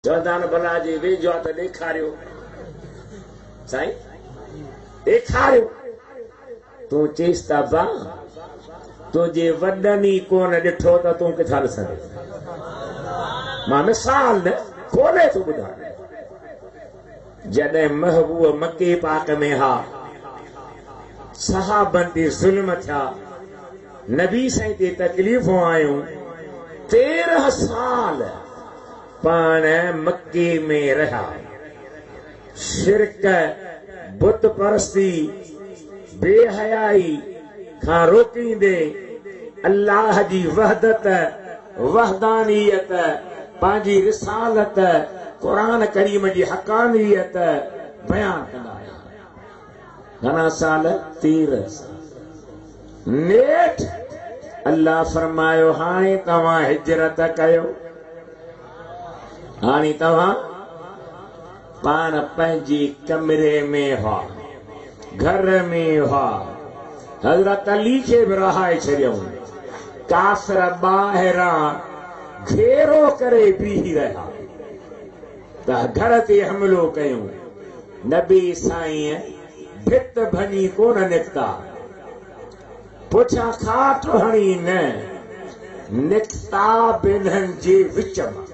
चौदान भला जी वेझो त ॾेखारियो साईं ॾेखारियो तूं चईस था बा तुझे वॾनि ई कोन ॾिठो त तूं किथां ॾिसंदे मां मिसाल न खोले थो ॿुधायां जॾहिं महबूब मके पाक में हा सहाबनि ते ज़ुल्म थिया नबी साईं ते तकलीफ़ूं आयूं 13 साल पाण मक्के में रहा शिरक बुत परस्ती बेहयाई खां रोकींदे अल्लाह जी वहदत वहदानियत पंहिंजी रिसालत क़ुरान करीम जी हक़ानियत बयान कंदा आहिनि घणा साल 13 साल नेठ अल्लाह फरमायो हाणे तव्हां हिजरत कयो हाणे तव्हां पाण पंहिंजे कमरे में हुआ घर में हुआ हज़रत अली खे बि रहाए छॾियऊं काफ़िर ॿाहिरां घेरो करे बीही रहिया त घर ते हमिलो कयूं नबी साईं भित भञी कोन निकिता पुछा खाट हणी न निकिता ॿिन्हिनि जे विच मां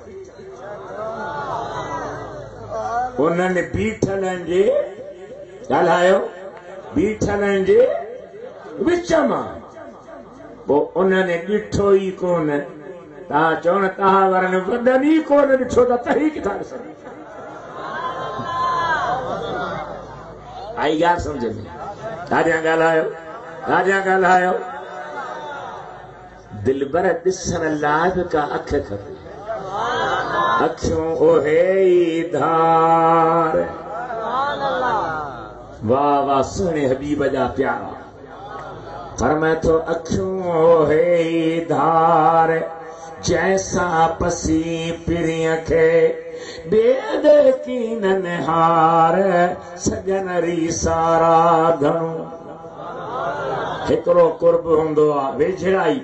उन्हनि बीठलनि जे ॻाल्हायो बीठलनि जे विच मां पोइ उन्हनि ॾिठो ई कोन तव्हां चओ न तव्हां वारनि वॾनि ई कोन ॾिठो त तही किथां ॾिसंदा आई ॻाल्हि सम्झ में ॾाढियां ॻाल्हायो दिलबर ॾिसण लाइ बि का अख खपे अखियूं ओहे ई धार वाह वाह सुहिणे हबीब जा प्यारा फरमाए थो अखियूं ओहे ई धार जैसा पसी पिरीअ खे बेद कीनन हार सजन री सारा घणो हिकिड़ो कुर्ब हूंदो आहे वेझड़ाई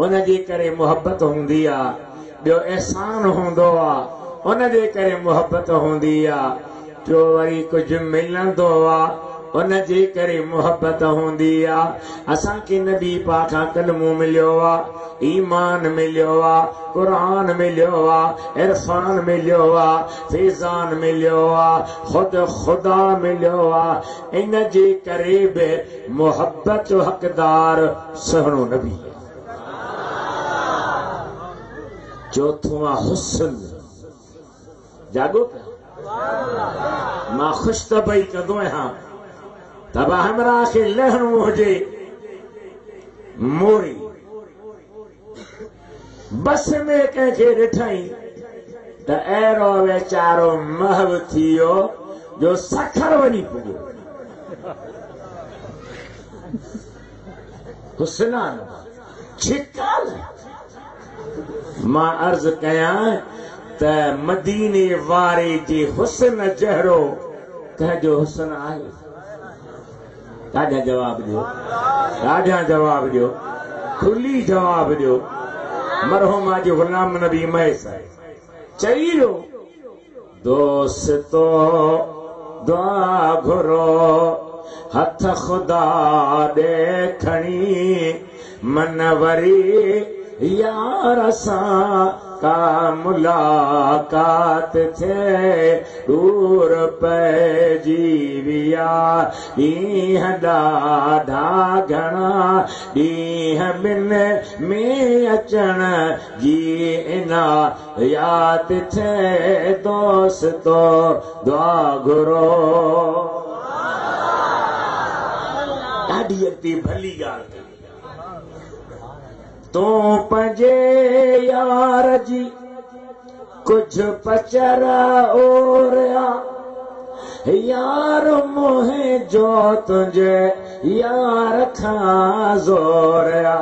उनजे करे मोहबत हूंदी आहे ॿियो एहसान हूंदो आहे उनजे करे मोहबत हूंदी आहे टियों वरी कुझु मिलंदो आहे उनजे करे मोहबत हूंदी आहे असांखे नबी पाक खां कलमो मिलियो आहे ईमान मिलियो आहे क़ुरान मिलियो आहे इरफान मिलियो आहे फैज़ान मिलियो आहे ख़ुदा मिलियो आहे इन जे करे बि मोहबत जो हक़दार सुहिणो नबी चौथों आहे हुस्न जागो मां ख़ुशि त भई कंदो आहियां तब हमरा खे लहणो हुजे मोरी बस में कंहिंखे ॾिठई त अहिड़ो वीचारो महव थी वियो जो सखर वञी पुॼो हुस्न छिकाल मां अर्ज़ कयां त मदीने वारे जे हुस्न जहिड़ो कंहिंजो हुस्न आहे ॾाढा जवाब ॾियो खुली जवाब ॾियो मरहूम जो गुलाम नबी मैस चई वियो दोस्तो दुआ घुरो हथ ख़ुदा ॾे खणी मन वरी यार सां का मुलाकात थे दूर पइजी विया ॾींहं ॾाढा घणा ॾींहं ॿिन में अचण जी इनायत थे दोस्तो दुआ घुरो ॾाढी अॻिते भली ॻाल्हि तो पंजे यार जी कुछ पचर ओरिया यार मोहे जो तुझे यार खां ज़ोरिया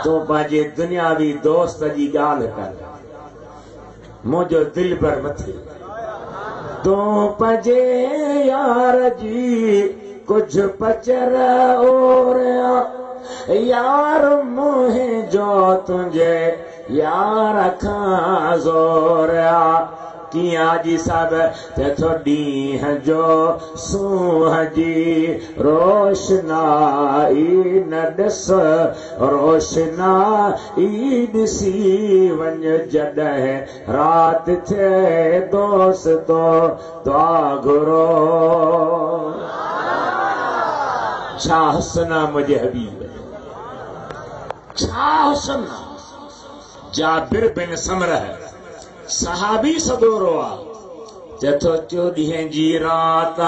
तो पंहिंजे दुनियावी दोस्त जी ॻाल्हि कर मुंहिंजो दिल पर मथे तो पंहिंजे यार जी कुछ पचर ओरिया यार मोहे जो तुझे यार खां ज़ोरिया किया जी सब ते थोड़ी है जो सूह जी रोशनाई न दस रोशनाई दिसी वञ जॾहिं रात थे दोस्तो दुआ घुरो छा हुस्न मुझे हबीब छा हुस्न जाबिर बिन समरह सहाबी सदोरो आ चथो 14 जी रात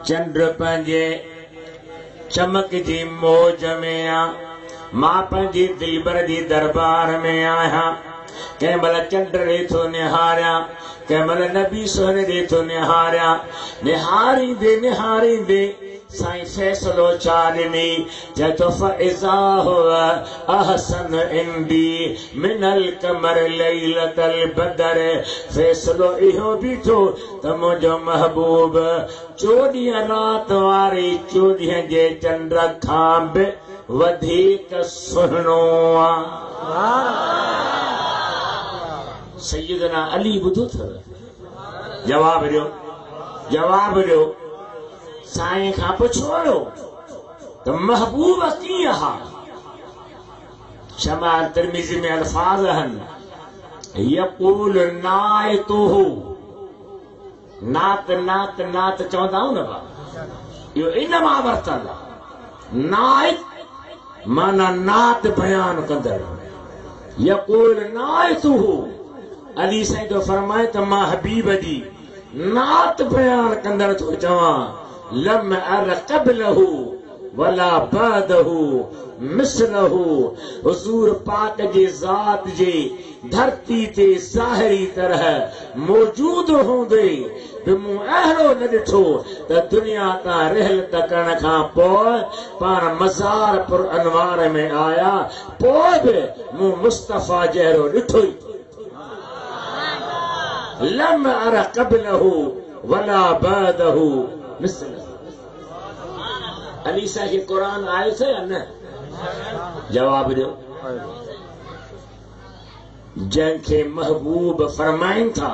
चंद्र पंहिंजे चमक जी मौज में आ मां पंहिंजी दिलबर जी दरबार में आहियां कंहिं महिल चंड ॾे थो निहारियां कंहिं महिल नबी सोने ॾे थो निहारियां निहारींदे निहारींदे साईं फैसलो छा ॾिनी चतो फइज़ा हुआ अहसन इंदी मिनल कमर लैलतल बदर फैसलो इहो बीठो त मुंहिंजो महबूब 14 रात वारी 14 जे चंड खां बि वधीक सुहिणो आहे सैयदना अली ॿुधो अथव जवाब ॾियो साईं खां पुछो हुयो त महबूब कीअं हा शमाल तिरमिज़ी में अल्फाज़ आहिनि यक़ूल नाइतुहु नात नात नात चवंदा आहियूं न भाउ इहो इन मां वरितल आहे नाइत माना नात बयान कंदड़ यक़ूल नाइतुहु अली साईं जो फरमाए त मां हबीब जी नात बयान कंदड़ थो चवां लम अर क़बलहु वला बअदहु मिसलहु हुज़ूर पाक जी ज़ात जे धरती ते ज़ाहिरी तरह मौजूद हूंदे बि मूं अहिड़ो न ॾिठो त दुनिया तां रहलत करण खां पोइ पाण मज़ार पुर अनवार में आया पोइ बि मूं मुस्तफ़ा जहिड़ो ॾिठो ई लम अर क़बलहु वला बअदहु मिसलहु अली साईं खे क़ुरान आयो थे या न जवाब ॾियो जंहिंखे महबूब फरमाइनि था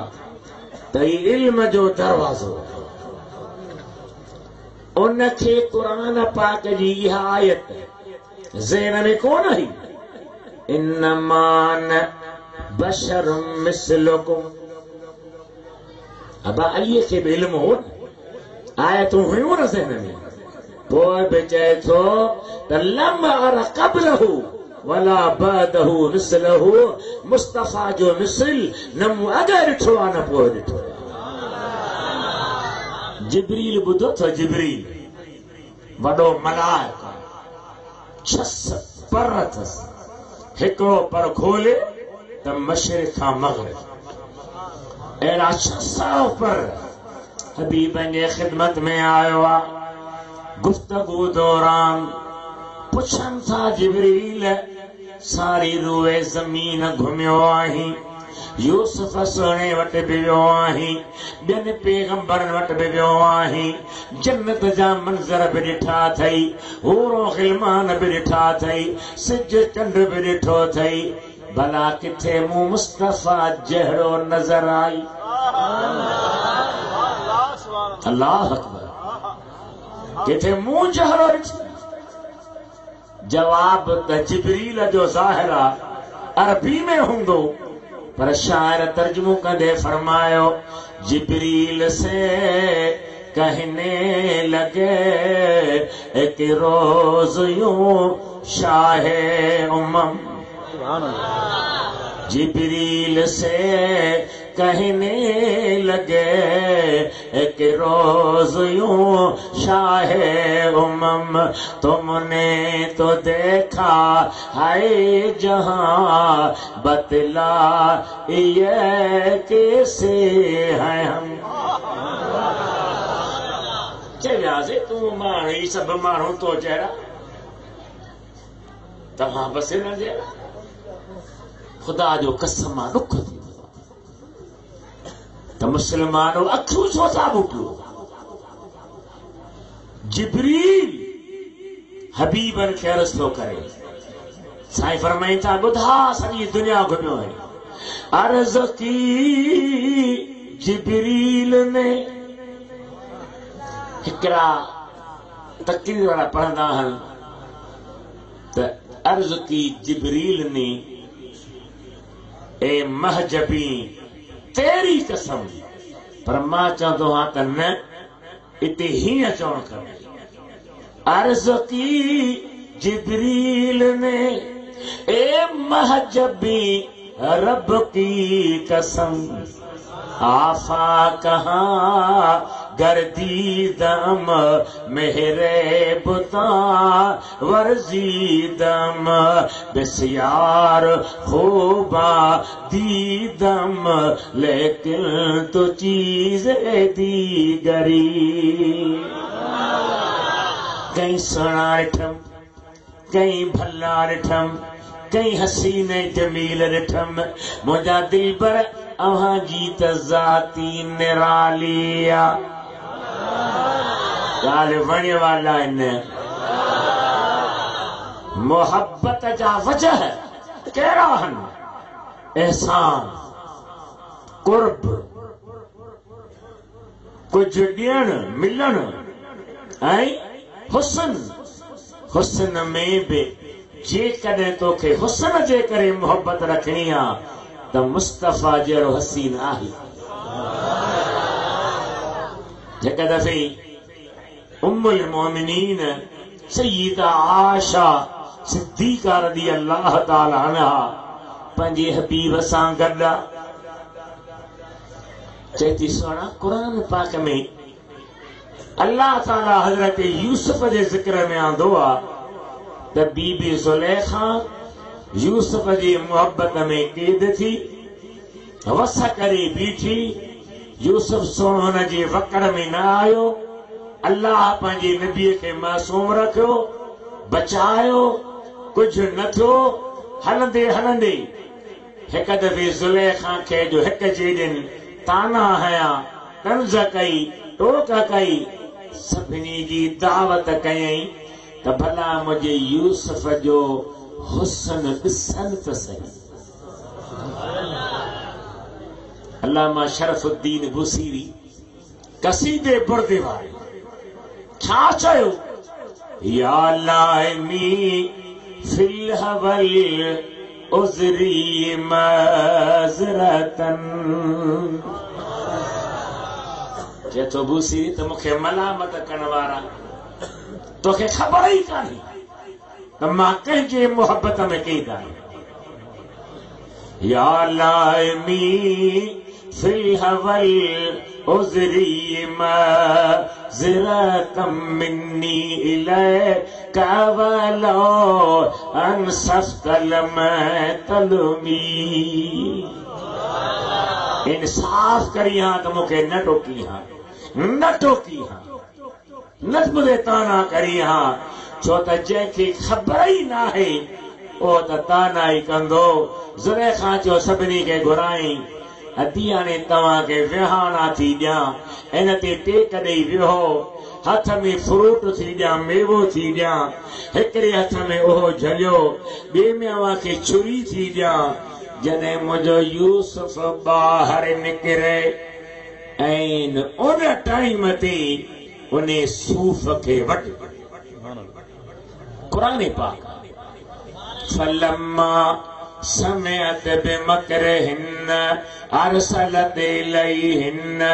त ही इल्म जो दरवाज़ो उनखे क़ुरान पाक जी इहा आयत ज़हन में कोन हुई इन्नमान बशरुम मिस्लुकुम अबा अलीअ खे बि इल्म हो न आयतूं हुयूं न ज़हन में पोइ बि चए थो त लम अर क़बलहु वला बअदहु मिसलहु मुस्तफ़ा जो मिसल न मूं अॻु ॾिठो आहे न पोइ ॾिठो जिब्रील ॿुधो अथव जिब्रील वॾो मलाइक 6 पर अथसि हिकिड़ो पर खोले त मशरिक़ खां मग़रिब अहिड़ा 600 पर हबीब जे ख़िदमत में आयो आहे गुफ्तगू दौरान पुछनि था जिब्रील सारी रूए ज़मीन घुमियो आहीं यूसुफ सोणे वटि बि वियो आहीं ॿियनि पैगंबरनि वटि बि वियो आहीं जन्नत जा मंज़र बि ॾिठा अथई हूरो ग़िलमान बि ॾिठा अथई सिज चंड बि ॾिठो अथई भला किथे मूं मुस्तफ़ा जहिड़ो नज़र आई अल्लाह अकबर किथे मूं जहिड़ो ॾिठो जवाब त जिब्रील जो ज़ाहिर अरबी में हूंदो पर शायर तर्जुमो कंदे फरमायो जिब्रील से कहने लगे एक रोज यूं शाहे उम्मम जिब्रील से कहने लगे एक रोज यूं शाहे उम्मम तुमने तो देखा है जहां बतला ये कैसे है हम चलियासे तू माणी सब माण्हू तो जहिड़ा तव्हां बसि न जहिड़ा खुदा जो कसम आहे ॾुख थींदो त मुस्लमानो अखियूं छो साबु पियो जिब्रील हबीबन खे अर्ज़ थो करे साईं फरमाइनि था ॿुधा सॼी दुनिया घुमियो है अर्ज़ की जिब्रील ने हिकिड़ा तक़रीर वारा पढ़ंदा आहिनि त अर्ज़ की जिब्रील ने ए महजबी तेरी कसम पर मां चवंदो आहियां त न इते हीअं चवणु खपे अर्ज़ की जिब्रील ने ए महजबी रब की कसम आफा कहाँ गर्दीदम मेरे बुता वर्जीदम बसियार खूबा दीदम लेकिन तो चीज़ दीगरी कहीं सुना ॾिठम कहीं भला ॾिठम कहीं हसीन जमील ॾिठम मुंहिंजा दिलबर अव्हां जी त ज़ाती निराली आहे ॻाल्हि वणण वाला आहिनि मोहब्बत जा वजह कहिड़ा आहिनि एहसान कुर्ब कुझु ॾियणु मिलणु ऐं हुस्न में बि जेकॾहिं तोखे हुस्न जे करे मोहब्बत रखणी आहे त मुस्तफ़ा जहिड़ो हसीन आहे हिक दफ़े उम्मुल मोमिनीन सय्यदा आयशा सिद्दीक़ा रज़ी अल्लाह ताला अन्हा पंहिंजे हबीब सां गॾु चए थी सुहिणा क़ुरान पाक में अल्लाह ताला हज़रत यूसुफ जे ज़िक्र में आंदो आहे त बीबी ज़ुलेखा यूसुफ जी मोहब्बत में कैद थी वस करे बीठी यूसुफ सोन हुन जे वकड़ में न आयो अल्लाह पंहिंजे नबीअ खे मासूम रखियो बचायो कुझु न थियो हलंदे हलंदे हिक दफ़े ज़ुलेखा खे जो हिक जेॾनि ताना हया तंज़ कई टोक कई सभिनी जी दावत कयई त भला मुंहिंजे यूसुफ जो हुस्न ॾिसनि त सही अल्लामा शरफुद्दीन बुसीरी कसीदे बुर्दे वारे छा चयो या लाइमी फिल हवल उज़री मज़रतन जे तो बुसीरी त मूंखे मलामत करण वारा तोखे ख़बर ई कान्हे त मां कंहिंजे मोहब्बत में कैद आहियां या लाइमी फिल हवल उज़री मज़रतम मिन्नी इलैका वलो अनसफ़्तल तलमी इंसाफ करी हां त मूंखे न टोकी हां न मुझे ताना करी हां छो त जंहिंखे ख़बर ई नाहे ओ त ताना ई कंदो ज़ुलेखा चयो सभिनी खे घुराई अदी हाणे तव्हांखे विहाणा थी ॾियां इन ते टेक ॾेई विहो हथ में फ्रूट थी ॾियां मेवो थी ॾियां हिकिड़े हथ में उहो झलियो ॿिए में अव्हांखे छुरी थी ॾियां जॾहिं मुंहिंजो यूसुफ ॿाहिरि निकिरे ऐं उन टाइम ते उन सूफ़ खे वटि क़ुरान पाक फलम्मा समिअत बिमकरिहिन्न अरसलत इलैहिन्न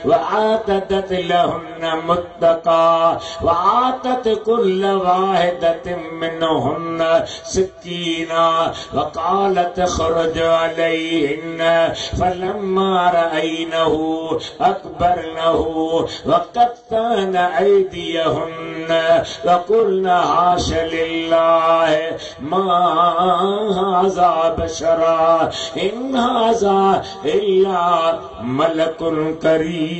वआतदत लहुन्न मुत्तका वआतत कुल्ल वाहिदतिन मिनहुन्न सकीना वक़ालत ख़ुरुज अलैहिन्न फलम्मा रअयनहु अकबरनहु वक़त्तन ऐदियहुन्न वक़ुल्न हाश लिल्लाह मा हाज़ा बशरा इन हाज़ा इल्ला मलकुन करीम।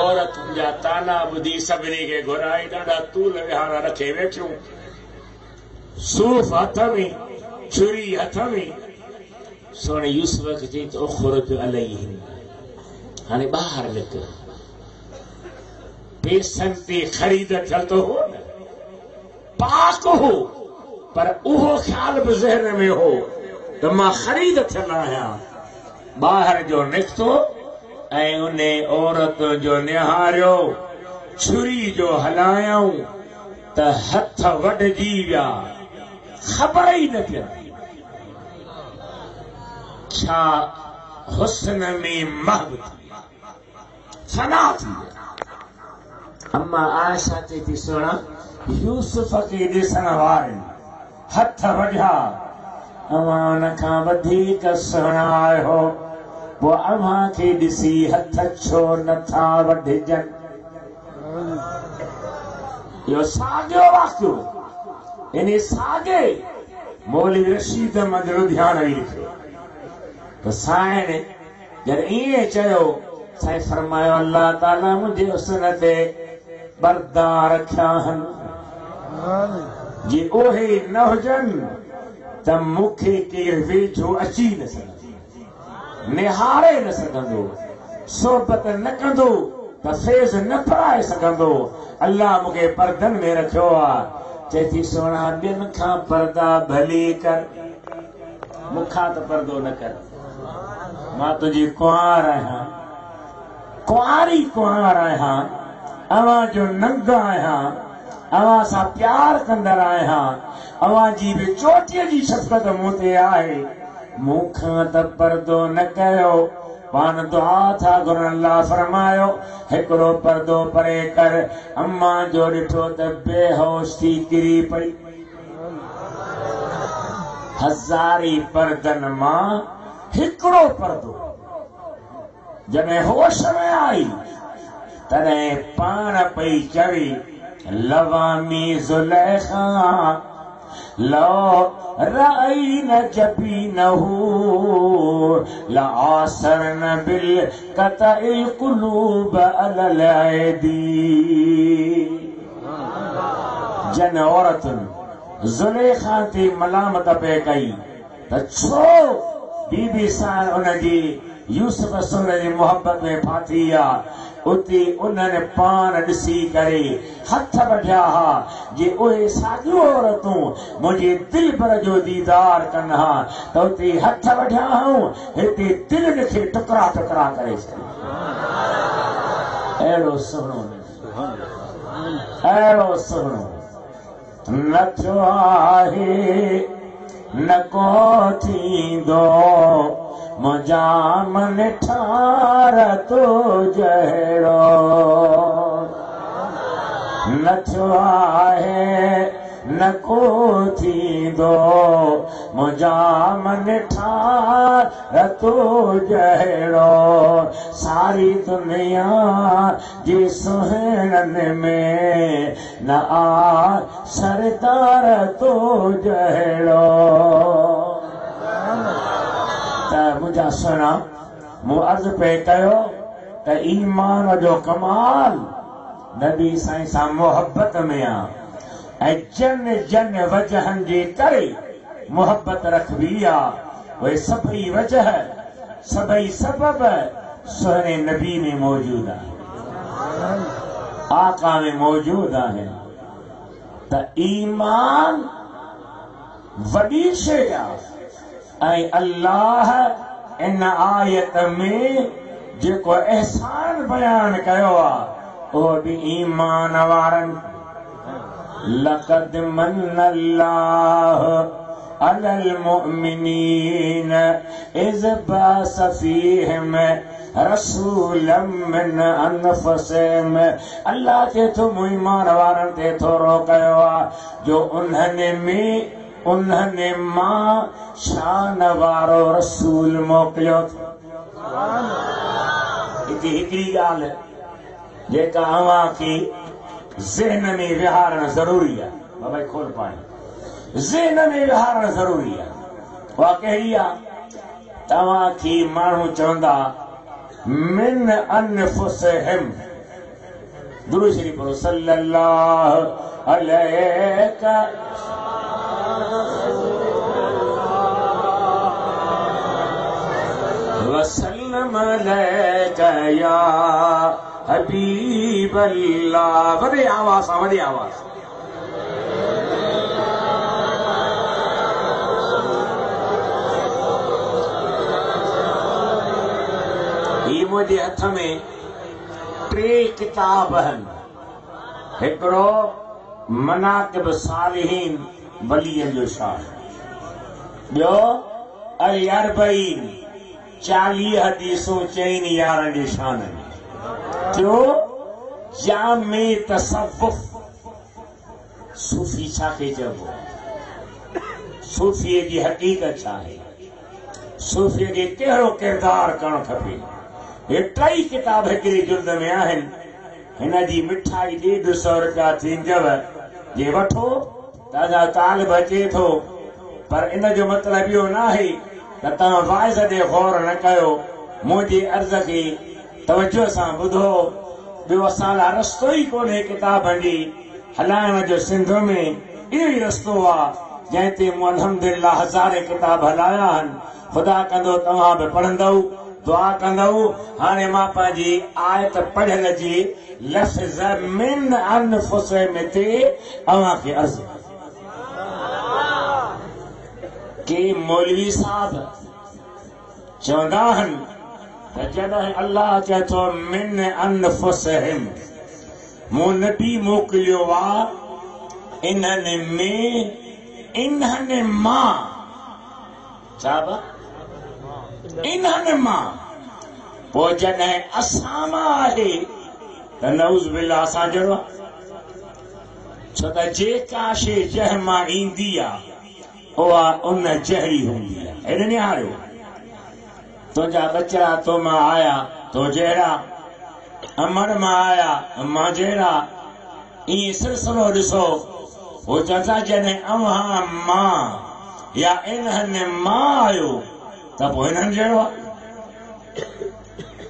औरत जा ताना ॿुधी सभिनी खे घुराई ॾाढा तूल विहारा रखे वेठियूं सूफ़ हथ में छुरी हथ में सोने यूसुफ खे चई त उख़रुज अलैहिन हाणे ॿाहिरि निकिर पैसनि ते ख़रीद थियल थो हो न, पाक हो, पर उहो ख़्याल बि ज़हन में हो त मां ख़रीद थियल आहियां। ॿाहिरि जो निकितो ऐं उन औरत जो निहारियो, छुरी जो हलायऊं त हथ वढजी विया, ख़बर ई न पई छा हुस्न में महव थी, फना थी। अम्मा आयशा चई थी सुणा, यूसुफ खे ॾिसण वारनि हथ वढिया, अवां उन खां वधीक सुहिणा आहियो, पोइ अव्हां खे ॾिसी हथ छो नथा वढजनि। इहो साॻियो वाक़ियो इन साॻे मौलवी रशीद अहमद लुधियानवी लिखियो त साईं जॾहिं ईअं चयो, साईं फरमायो अल्लाह ताला मुंहिंजे हुस्न ते पर्दा रखिया आहिनि, जे उहे न हुजनि त मूंखे केरु वेझो अची न सघंदो, निहारे न सघंदो, सोबत न कंदो, त फेज़ न पढ़ाए सघंदो। अल्लाह मूंखे पर्दनि में रखियो आहे। चए थी सोना ॿियनि खां पर्दा भली कर, मूंखां त पर्दो न कर, मां तुंहिंजी कुंवार आहियां, कुंवारी कुंवार आहियां, अव्हां जो नंग आहियां, अव्हां सां प्यार कंदड़ आहियां, अव्हां जी बि चोटीअ जी शफ़क़त मूं ते आहे, मूंखां त पर्दो न कयो। पान दुआ था घुरनि, अल्लाह फरमायो हिकिड़ो पर्दो परे कर। अम्मा जो ॾिठो त बेहोश थी किरी पई। हज़ारी पर्दनि मां हिकिड़ो पर्दो जॾहिं होश में आई तॾहिं पाण पई चवे, लवामी ज़ुलैखा लो रअयन जबीनहू लआसरन बिल कतइल कुलूब अलल ऐदी। जन औरतुनि ज़ुलैखा ते मलामत पे कई त छो बीबी सां उनजी यूसुफ सुन जी मोहब्बत में फाथी आहे। उते उन्हनि पान ॾिसी करे हथ वढिया हा, जे उहे साॻियूं औरतूं मुंहिंजे दिल भर जो दीदार कनि हा त उते हथ वढिया हूं, हिते दिल खे टुकड़ा टुकड़ा करे छॾियो। अहिड़ो सुहिणो, अहिड़ो सुहिणो न थियो आहे, न को थींदो, मुंहिंजा मन ठार तो जहिड़ो न थियो आहे, न को थींदो, मुंहिंजा मन ठार तो जहिड़ो। सारी दुनिया जे सुहिणनि में न आ सरदार तो जहिड़ो। त मुंहिंजा सुहिणा, मूं अर्ज़ पे कयो त ईमान जो कमाल नबी साईं सां मोहब्बत में आहे ऐं जन जन वजहनि जे करे मोहब्बत रखबी आहे। उहे सभई वजह, सभई सबब सुहिणे नबी में मौजूद आहे, आका में मौजूद आहिनि। त ईमान वॾी शइ आहे ऐं अल्लाह इन आयत में जेको एहसान बयान कयो आहे उहो बि ईमान वारनि। लक़द मन्नल्लाह अलल मुअमिनीन इज़ बअस फ़ीहिम रसूलन मिन अनफुसिहिम। अल्लाह चए थो मूं ईमान वारनि ते थोरो कयो आहे जो उन्हनि मां शान वारो रसूल मोकिलियो। हिकिड़ी ॻाल्हि जेका अव्हां खे ज़हन में विहारणु ज़रूरी आहे, बाबा खोल पाणी, ज़हन में विहारणु ज़रूरी आहे। उहा कहिड़ी आहे? तव्हां खे माण्हू चवंदा मिन अनफुसिहिम, दुरूद शरीफ पढ़ो, सल्लल्लाहु अलैहि वसल्लम अलैका या हबीब अल्लाह। वॾे आवाज़ सां, वॾे आवाज़। ही मुंहिंजे हथ में 3 किताब आहिनि। हिकिड़ो मनाक़िब सालिहीन वलीअनि जो शान, ॿियो अल अरबईन 40 हदीसूं चइनि यारनि जे शान में, टियों जामे तसव्वुफ़ सूफ़ी छा खे चइबो, सूफ़ीअ जी हक़ीक़त छा आहे, सूफ़ीअ खे कहिड़ो किरदारु करणु खपे। हे 3 किताब हिकिड़ी जुल्द में आहिनि। हिन जी मिठाई 150 रुपया थींदव, जे वठो तव्हांजा तालिब अचे थो, पर इन जो मतिलबु इहो न आहे त तव्हां वाइज़ ते गौर न कयो। मुंहिंजी अर्ज़ खे तवजो सां ॿुधो। ॿियो असां लाइ रस्तो ई कोन्हे किताबनि जी हलाइण जो। सिंध में इहो ई रस्तो आहे जंहिं ते मूं अल्हम्दुलिल्लाह हज़ारे किताब हलाया आहिनि। ख़ुदा कंदो तव्हां बि पढ़ंदव, दुआ कंदव। हाणे मां पंहिंजी आयत पढ़ियल जी लफ़्ज़ मिन अनफुसिहिम ते अव्हांखे अर्ज़ के मौलवी साहब चवंदा आहिनि त जॾहिं अल्लाह चए थो मिन अनफुसिहिम, मूं नबी मोकिलियो आहे इन्हनि में, इन्हनि मां, छा बा इन्हनि मां, पोइ जॾहिं असां मां आहे त नऊज़ बिल्लाह असां जहिड़ो आहे। छो त जेका शइ जंहिं मां ईंदी आहे उहा उन जहिड़ी हूंदी आहे। हेॾे निहारियो, तुंहिंजा बचड़ा तो मां आया तो जहिड़ा, अमर मां आया मां जहिड़ा, ईअं सिलसिलो ॾिसो। हो चवंदा जॾहिं अव्हां मां या इन्हनि मां आयो त पोइ हिननि जहिड़ो आहे।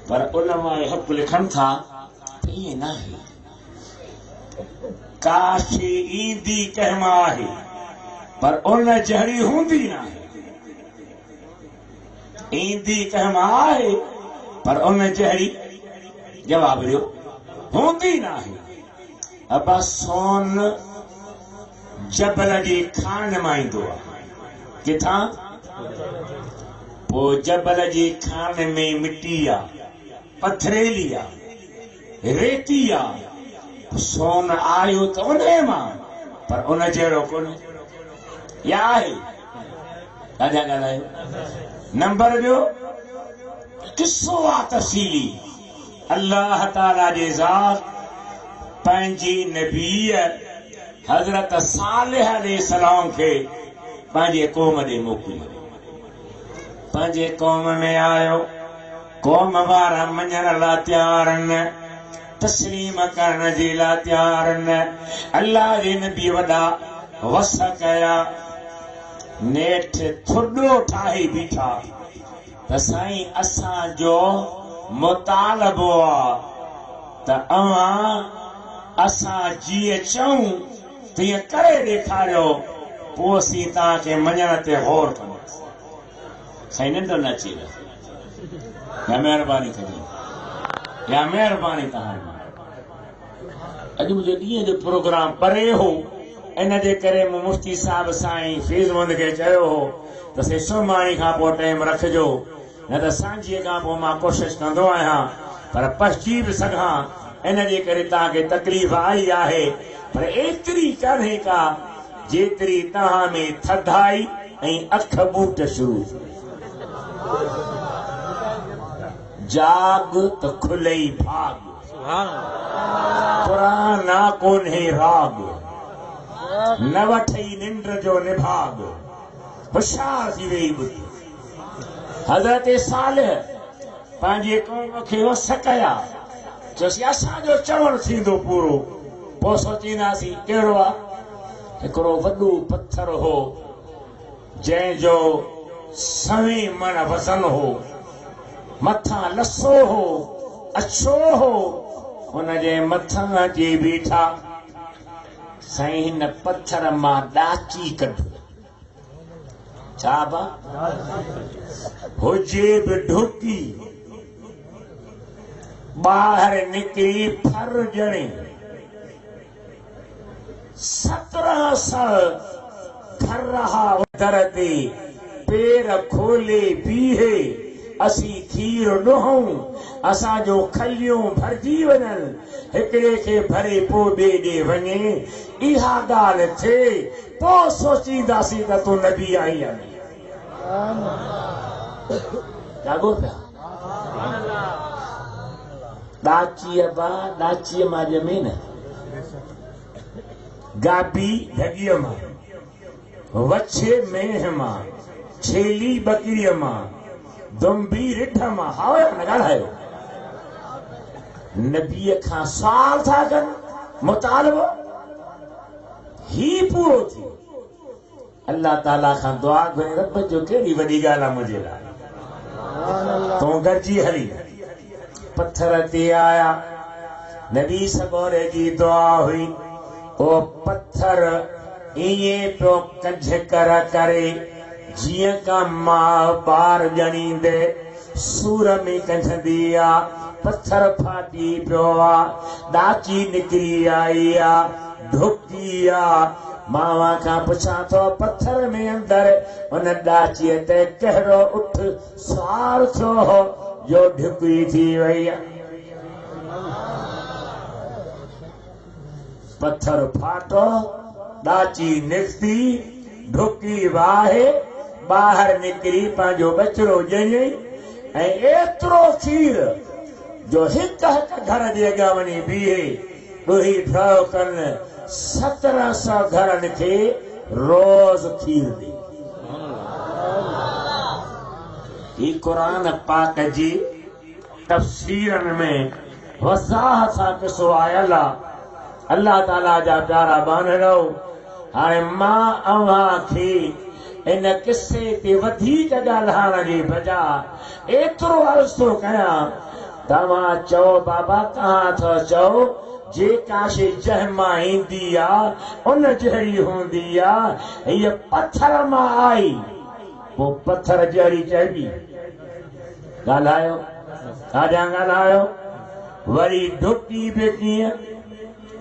पर उलमाए हक़ लिखनि था त ईअं न आहे। का शइ ईंदी कंहिं मां आहे पर उन जहिड़ी हूंदी न आहे। ईंदी कंहिं मां आहे पर उन जहिड़ी, जवाब ॾियो, हूंदी न आहे। अबा सोन जबल जी खान मां ईंदो आहे। किथां? पोइ जबल जी खान में मिटी आहे, पथरेली आहे, रेती आहे। सोन आयो त उन मां, पर उन जहिड़ो कोन्हे। या आहे? राजा ॻाल्हायो। नंबर ॿियो किसो आहे तफ़सीली। अल्लाह ताला जे ज़ात पंहिंजी नबीअ हज़रत सालिह अलैहिस्सलाम खे पंहिंजे क़ौम ॾे मोकिलियो। पंहिंजे क़ौम में आयो, क़ौम वारा मञण लाइ तयार न, तस्लीम करण जे लाइ तयार न। अल्लाह जे नबी वॾा वस कया, नेठ थुॾो ठाहे बीठा त साईं असांजो मुतालबो आहे त अव्हां असां जीअं चऊं तीअं करे ॾेखारियो, पोइ असीं तव्हांखे मञण ते गौर कंदासीं। साईं निंड न अची या महिरबानी कजो, या महिरबानी तव्हांजी। अॼु मुंहिंजो ॾींहं जो प्रोग्राम परे हो, इन जे करे मूं मुफ़्ती साहिब साईं फीज़मंद खे चयो हो त से सुभाणे खां पोइ टाइम रखिजो, न त सांझीअ खां पोइ मां कोशिशि कंदो आहियां पर पहुची बि सघां। इन जे करे तव्हांखे तकलीफ़ आई आहे, पर एतिरी कान्हे का जेतिरी तव्हां में थधाई ऐं अख ॿूट शुरू। जाग त खुलई भाग, पुराना कोन्हे राग, न वठई निंड जो निभाग, होशियार थी वई ॿुधी। हज़रत सालिह पंहिंजे क़ौम खे वस कया, चयोसि असांजो चवणु थींदो पूरो। पोइ सोचींदासीं कहिड़ो आहे। हिकिड़ो वॾो पत्थर हो जंहिंजो 100 मन वज़न हो, मथां लसो हो, अछो हो, हुनजे मथां अची बीठा। साईं हिन पत्थर मां ॾाची कढ, छा बा हुजे बि ढुकी बाहर निकली फर जणी 17 साल घर रहा दर ते पेर खोले बीहे असी खीर ॾोहूं असांजो खलियूं भरजी वञनि हिकिड़े खे भरे पोइ ॿिए ॾे वञे इहा ॻाल्हि थिए पोइ सोचींदासीं त तूं नबी आई आहीं जाॻो पिया ॾाचीअ मां ॼमे न गाबी ढॻीअ मां वछे मेह मां छेली बकरीअ मां दुंबी रिढ मां हाओ न ॻाल्हायो नबीअ खां सुवाल था कनि मुतालबो ही पूरो थियो अल्लाह ताला खां दुआ घुरे रब जो कहिड़ी वॾी ॻाल्हि आहे मुंहिंजे लाइ तूं गॾिजी हली पत्थर ते आया नबी सगोरे जी दुआ हुई ओ पत्थर ईअं पियो कंझ करे जीअं का मां ॿार ॼणींदे सूर में कंझंदी आ पत्थर फाटी पियो आ ॾाची निकिरी आई आ ढुकी आ मावा खां पुछां थो पत्थर में अंदर उन ॾाचीअ ते कहिड़ो उठ सुवार थियो हो जो ढुकी थी वई आहे पत्थर फाटो ॾाची निकिती ढुकी वाहे ॿाहिर निकिरी पंहिंजो बचिड़ो ॼणई ऐं एतिरो खीर जो हिक घर जे अॻियां वञी बीहे ॾोही ढव कनि 1700 घरनि खे रोज़ खीर ॾे ही क़ुरान पाक जी तफ़सीरनि में वज़ाहत सां किसो आयल आहे अल्लाह ताला जा प्यारा बानड़ो हाणे मां अव्हां खे इन किसे ते वधीक ॻाल्हाइण जी बजाय एतिरो अर्ज़ थो कयां तव्हां चओ बाबा कहां था चओ जेका शइ जंहिं मां ईंदी आहे उन जहिड़ी हूंदी आहे हीअ पत्थर मां आई पोइ पत्थर जहिड़ी चइबी ॻाल्हायो साॼा ॻाल्हायो वरी ढुकी बि कीअं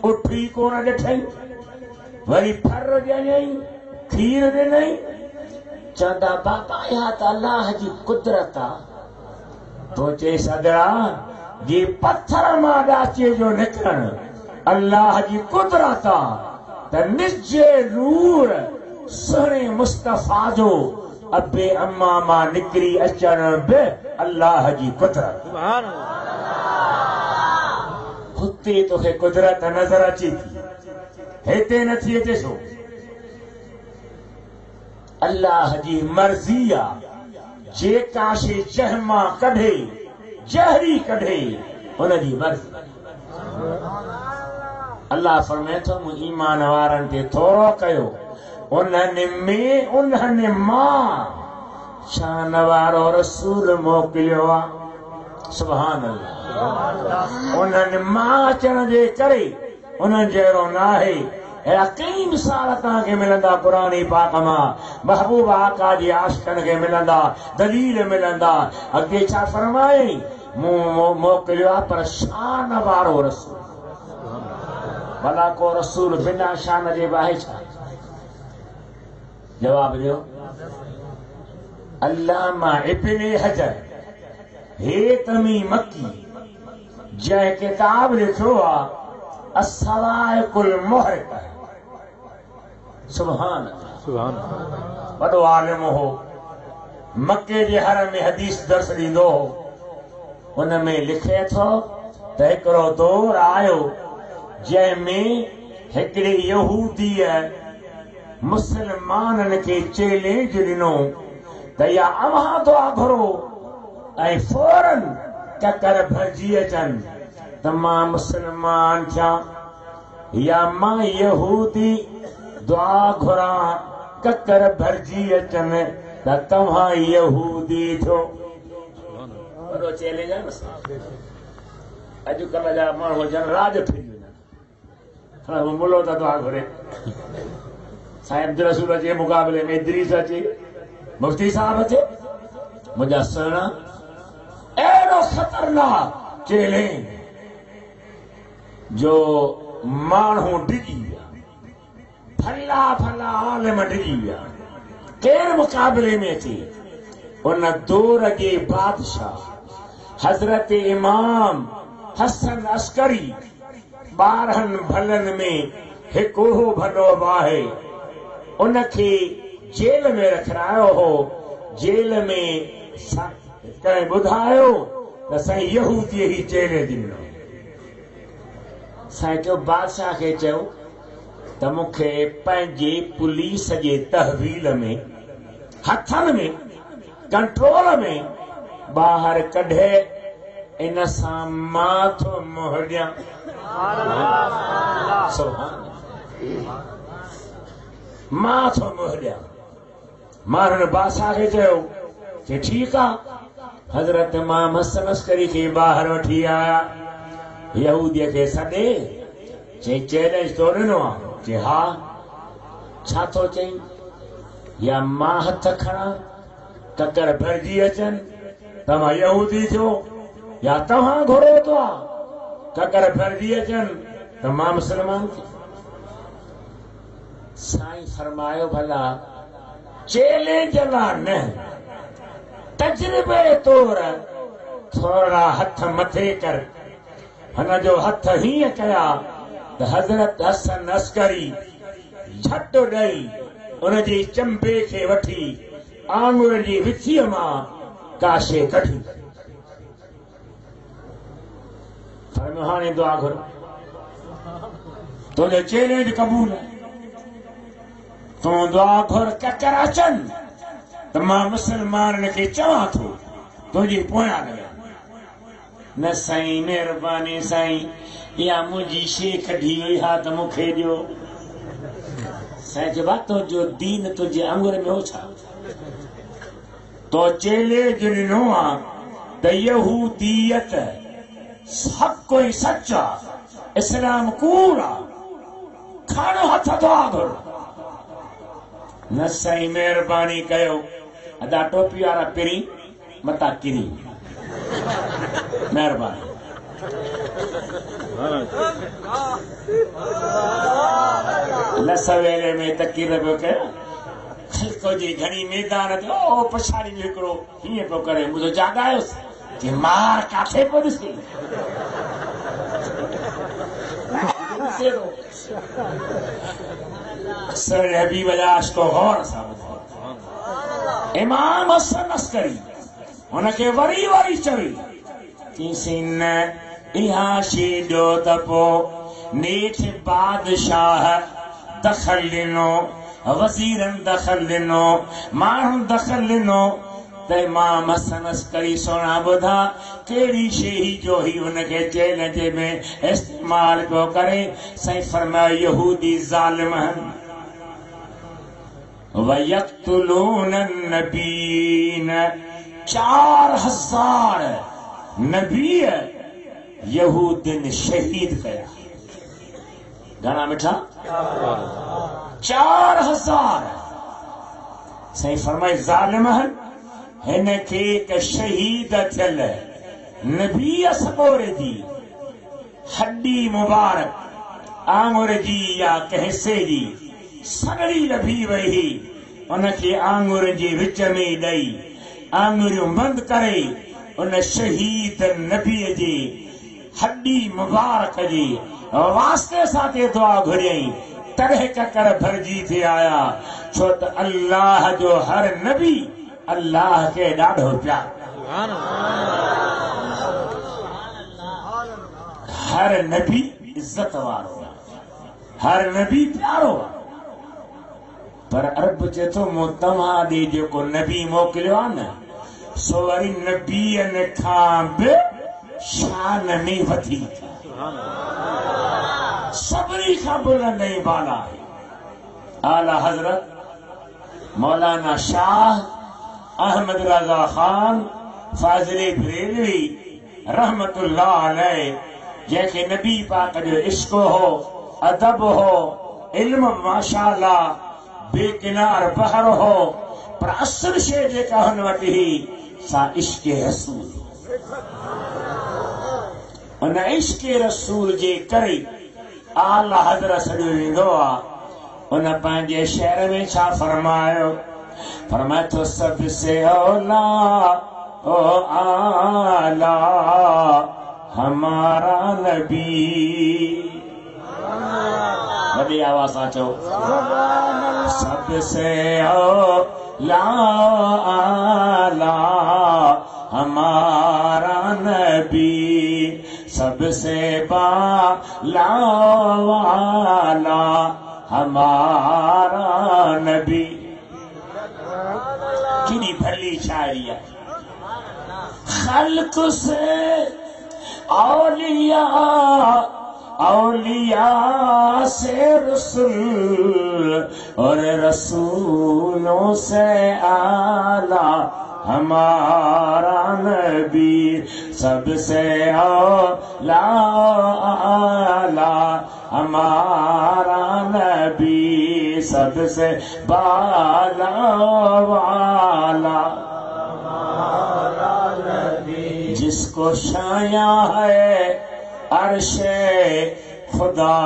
उठी कोन ॾिठई वरी फर ॼणई खीर ॾिनई चवंदा बाबा इहा त अल्लाह जी कुदरत आहे तो चए सदड़ा जे पत्थर मां ॾाचीअ जो निकिरणु अल्लाह जी कुदरत आहे त निजे नूर सुहिणे मुस्तफ़ा जो अबे अम्मा मां निकिरी अचणु बि अल्लाह जी कुदरत हुते तोखे कुदरत नज़र अचे थी हिते नथी अचे छो अल्लाह जी मर्ज़ी आहे जेका शइ जंहिं मां कढे जहिड़ी कढे उनजी मर्ज़ी अल्लाह फरमाए थो मूं ईमान वारनि ते थोरो कयो उन्हनि मां शान वारो रसूल मोकिलियो आहे सुभान अल्लाह उन्हनि मां अचण जे करे उन्हनि जहिड़ो न आहे अहिड़ा कई मिसाल तव्हांखे मिलंदा क़ुरान पाक मां महबूब आका जी आशिक़नि खे मिलंदा दलील मिलंदा अॻिते छा फरमाए मूं मोकिलियो आहे पर शान वारो रसूल भला को रसूल बिना शान जे आहे छा जवाब ॾियो अल्लामा इब्न हजर हेतमी मक्की जंहिं किताब लिखियो आहे अस्सवाइकुल मुहरिक़ सुभान वॾो आलिम हो मके जे हर में हदीस दर्स ॾींदो हो उन में लिखे थो त हिकिड़ो दौर आयो जंहिंमें हिकिड़े यहूदीअ मुस्लमाननि खे चैलेंज ॾिनो त या अव्हां दुआ घुरो ऐं फौरन ककर भरिजी अचनि त मां मुस्लमान थियां या मां यहूदी दुआ घुरां ककर भरिजी अचनि त तव्हां यहूदी थियो वॾो चैलेंज आहे न अॼुकल्ह जा माण्हू जन राज फिरी वञनि मुलो त दुआ घुरे साईं अब्दुल रसूल अचे मुक़ाबले में इदरीस अचे मुफ्ती साहब अचे मुंहिंजा सुहिणा अहिड़ो ख़तरनाक चेले जो माण्हू डिगी विया, फला फला आलिम डिगी विया, केर मुकाबले में अचे? उन दौर जे बादशाह हजरत इमाम हसन अस्करी 12 भलनि में हिकु उहो भलो आहे, उनखे जेल में रखायो हो। जेल में कंहिं ॿुधायो त साईं यहूदीअ ही चेले ॾिनो। साईं चयो बादशाह खे चयो त मूंखे पंहिंजे पुलिस जे तहवील में हथनि में कंट्रोल में ॿाहिरि कढे, इन सां माथो मोह ॾियां। माथो मोह ॾियां। माण्हुनि बादशाह खे चयो कि ठीकु आहे। हज़रत इमाम हसन अस्करी खे ॿाहिरि वठी आया, यहूदीअ खे सॾे चई चैलेंज तो ॾिनो आहे? चई हा। छा थो चई? या मां हथ खणा ककर भरिजी अचनि, तव्हां यहूदी थियो, या तव्हां घुरो थो ककर भरिजी अचनि त मां मुस्लमान थियो। साईं फरमायो भला चैलेंज लाइ न, तजर्बे तौर थोड़ा हथ मथे कर। हुन जो हथ हीअं कया त हज़रत हसन अस्करी झट ॾेई उनजी चंबे खे वठी आंगुर जी विचीअ मां काशे कढी। हाणे दुआ घुर, तुंहिंजो चैलेंज क़बूल है। तूं दुआ घुर ककर अचनि त मां मुसलमाननि खे चवां थो तुंहिंजी पोयां लॻा। न साईं महिरबानी साईं, इहा मुंहिंजी शे कढी वई हा त मूंखे ॾियो। साईं चइबा तुंहिंजो दीन तुंहिंजे आंगुर में हो छा? तो चैलेंज ॾिनो आहे त यहूदियत सब कोई सच्चा, इस्लाम कूड़ आहे, खाणो हथ दुआ घुर। न साईं महिरबानी कयो, अदा टोपी वारा पिरी मता किरी, महिरबानी। न सवेरे में तकीर पियो कयो, खिलको जी घणी मैदान ते ओ पछाड़ी में हिकिड़ो हीअं पियो करे, मुंहिंजो जाॻायोसि कि मार काथे पियो ॾिसे। सर हबीब अलाश को गौर सां ॿुधायो। इमाम हसन अस्करी हुनखे वरी वरी चई चईंसि न इहा शे ॾियो त पोइ नेठ बादशाह दख़ल ॾिनो, वज़ीरनि दख़ल ॾिनो, माण्हुनि दख़ल ॾिनो त इमाम हसन अस्करी सोना ॿुधा कहिड़ी शइ जो ही हुनखे चैलेंज में इस्तेमाल पियो करे। साईं फरमायो यहूदी ज़ालिम वयक़्तुलून नबीन, 4000 नबी यहूदिन शहीद कया। घणा मिठा? 4000। साईं फरमाए ज़ालिम हिनखे हिक शहीद थियल नबी सबोरे जी हड्डी मुबारक आंगुर जी या कहसे जी सगड़ी लभी वही, उनखे आंगुर जे विच में ॾेई आंगुरियूं बंदि करे उन शहीद नबीअ जे हड्डी मुबारक जे वास्ते सां ते दुआ घुरियई, तॾहिं ककर भरिजी थी आया। छो त अल्लाह जो हर नबी अल्लाह के ॾाढो प्यार, हर नबी इज्जत वारो, हर नबी प्यारो। पर अरब चए थो मूं तव्हां ॾे जेको नबी मोकिलियो आहे न, सो वरी नबीअनि खां बि शान में वधीक, सभिनी खां बुलंद ऐं बाला आहे। आला हज़रत मौलाना शाह अहमद रज़ा खान फाज़िले बरेलवी रहमतुल्लाह अलैह, जंहिंखे नबी पाक जो इश्क हो, अदब हो, इल्म माशाअल्लाह बेकिनार बहर हो, पर असुल शइ जेका हुन वटि हुई सा इश्क रसूल। उन इश्क रसूल जे करे आला हज़रत सॾियो वेंदो आहे। उन पंहिंजे शहर में छा फरमायो? फरमाए थो सबसे औला ओ आला हमारा नबी। वॾी आवाज़ सां चओ सबसे औला आला हमारा नबी, सबसे बाला वाला हमारा नबी। कितनी भली शायरी है। खल्क से औलिया, औलिया से रसूल और रसूलों से आला हमारा नबी, सबसे औला आला हमारा नबी, सबसे बाला वाला हमारा नबी। जिसको छाया है अर्शे खुदा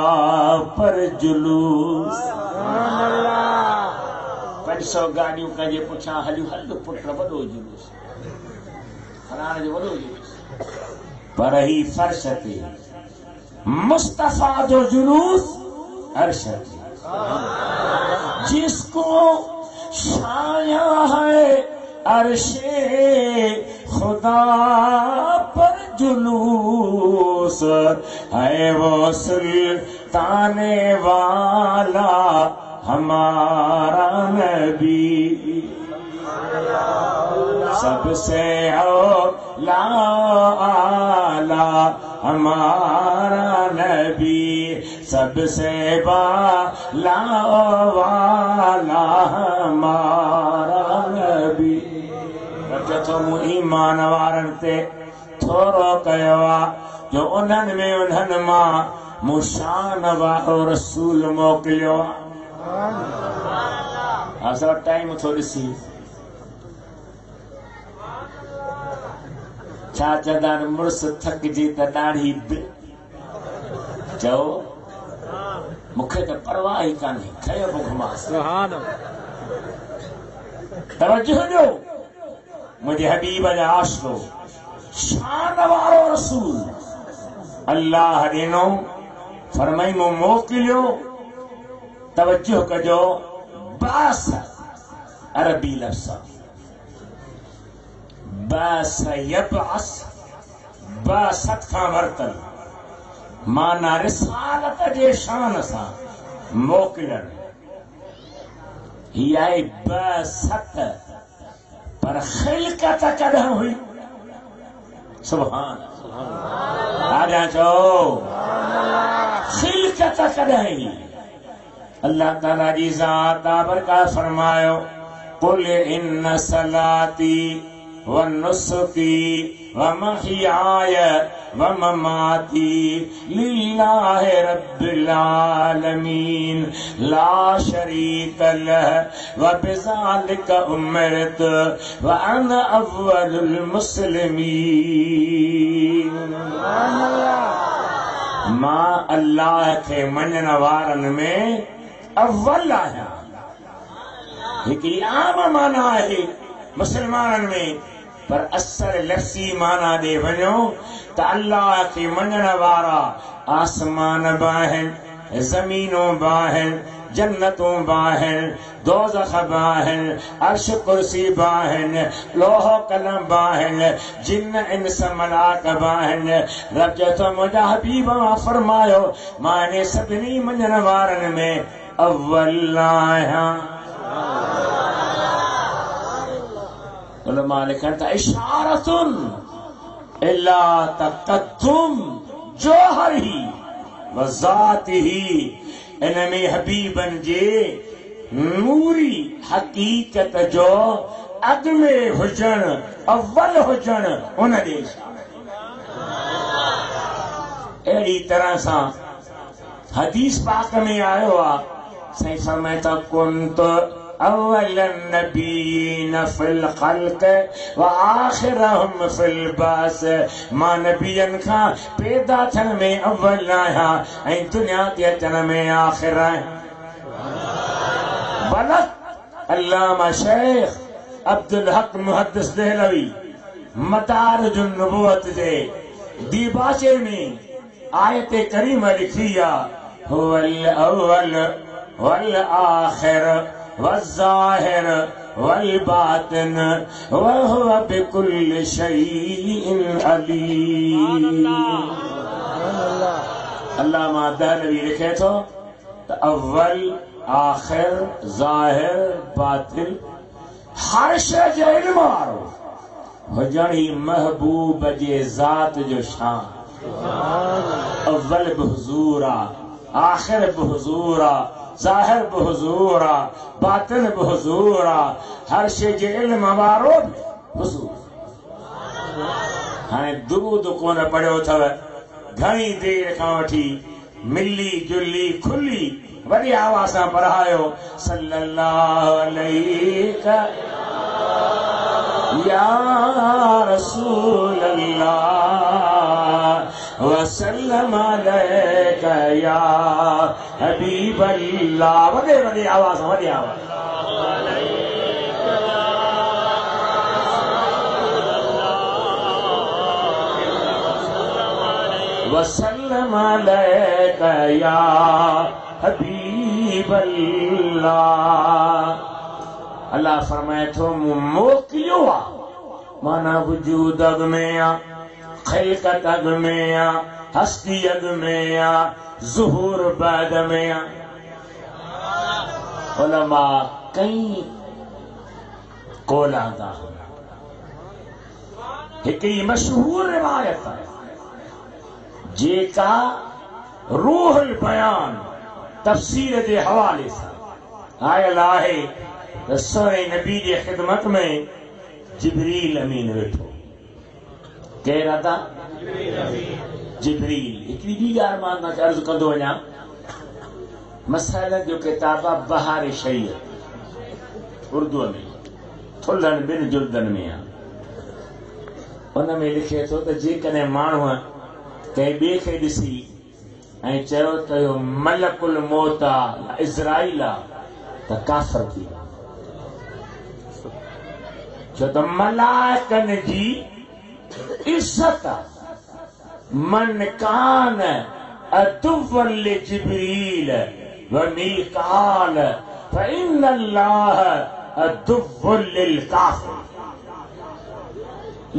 पर जुलूस। 500 गाड़ियों कजे पुछा हलियो हल पुट वॾो जुलूस हलाण जो वॾो जुलूस, पर ही फर्श ते मुस्तफा जो जुलूस अर्श ते। जिसको छाया है अर्शे खुदा पर जुलूस, है वो सुल्ताने वाला हमारा नबी, सबसे औला आला हमारा नबी, सबसे बाला वाला हमारा नबी। जो मूं ईमान वारनि ते थोरो कयो आहे जो उन्हनि में उन्हनि मां मूं शान वारो रसूल मोकिलियो आहे। असां टाइम थो ॾिसी छा चवंदा आहिनि, मुड़ुस थकिजी त ॾाढी चओ मूंखे त परवाह ई कान्हे, खयो बुखमास। तवजो ॾियो, मुंहिंजे हबीब जा आशिको शान वारो रसूल अल्लाह ॾिनो, फरमाई मूं मोकिलियो। तवज्जो कजो, बास अरबी लफ्ज़, बास यबअस, बासत खां वरतल माना रिसालत जे शान सां मोकिलण। हीअ आहे बासत, पर खिलकत कॾहिं हुई? सुभान आजा चओ खिलकत कॾहिं? अल्लाह ताला जी ज़ात बरकत फरमायो, कुल इन सलाती व नुस्की व महयाय व ममाती लिल्लाहि रब्बिल आलमीन ला शरीक लह व बिज़ालिका उमिरतु व अना अव्वलुल मुस्लिमीन। मां अल्लाह खे मञण वारनि में अव्वल आहियां। हिकिड़ी आम माना आहे मुसलमाननि में, पर असर लफ़्ज़ी माना ॾे वञो त अल्लाह खे मञण वारा आसमान बि आहिनि, ज़मीनूं बि आहिनि, जन्नतूं बि आहिनि, दोज़ख बि आहिनि, अर्श कुर्सी बि आहिनि, लोह कलम बि आहिनि, जिन इंस मलाक बि आहिनि। रब चए थो मुंहिंजा हबीब मां फरमायो मां इन सभिनी मञण वारनि में अव्वल आहियां। उलमा लिखनि था इशारतुन इला तक़द्दुम जोहरी व ज़ातिही। इन में हबीबन जे नूरी हकीकत जो अॻ में हुजण, अव्वल हुजण, उन जे अहिड़ी तरह सां हदीस पाक में आयो आहे। साईं फरमाए था कुंत अव्वल नबीन फिल खल्क व आखिरहुम फिल बास। मां नबियन खां पैदा थियण में अव्वल आहियां ऐं दुनिया ते अचण में आखिर आहियां। बलक अल्लामा शेख अब्दुल हक मुहद्दिस देहलवी मदारिजुन नबुवत जे दीबाचे में आयत करीम लिखी आहे हुवल अव्वल वल आखिर वज़्ज़ाहिर वल बातिन व हुव बिकुल्लि शैइन अलीम। अल्लामा देहलवी लिखे थो त अव्वल आखिर ज़ाहिर बातिन हर शइ जो इल्म वारो हुजण ई महबूब जे ज़ात जो शान। अव्वल बि हुज़ूर आ, आखिर बि हुज़ूर आ, ज़ाहिर बि हुज़ूर आ, बातिन बि हुज़ूर आ, हर शइ जे इल्म वारो बि हुज़ूर। हाणे दुरूद कोन पढ़ियो अथव घणी देर खां वठी मिली जुली खुली वॾी आवाज़ सां पढ़ायो सल्लल्लाहु अलैहि या रसूल अल्लाह वसल्लम अलैका या हबीब अल्लाह। वॾे वॾी आवाज़ वॾी आवाज़ वसल्लम अलैका या हबीब अल्लाह। अल्लाह फरमाए थो मूं मोकिलियो आहे माना वजूद अॻ में आ, ख़िलक़त अॻ में आ, हस्ती अॻ में आ, ज़ुहूर बाद में आ। उलमा कई कोला था। हिकिड़ी मशहूर रिवायत आहे जेका रूहुल बयान तफसीर जे हवाले सां आयल आहे त सोने नबी जे ख़िदमत में जिब्रील अमीन वेठो। केरु आता? जिब्रील। हिकिड़ी ॿी ॻाल्हि मां तव्हांखे अर्ज़ु कंदो वञा। मसाइलनि जो किताब आहे बहार शरीयत उर्दूअ में थुल्हनि ॿिनि जुल्दनि में आहे। उन में लिखे थो त जेकॾहिं माण्हूअ कंहिं ॿिए खे ॾिसी ऐं चयो त इहो मलकुल मौत आहे इज़राइल आहे त काफ़िर थी वियो। छो त मलाइकनि जी इज़्ज़त मन कान अदुव्वन लिजिब्रील व मीकाल फ़इन्न अल्लाह अदुव्वुन लिलकाफ़िर।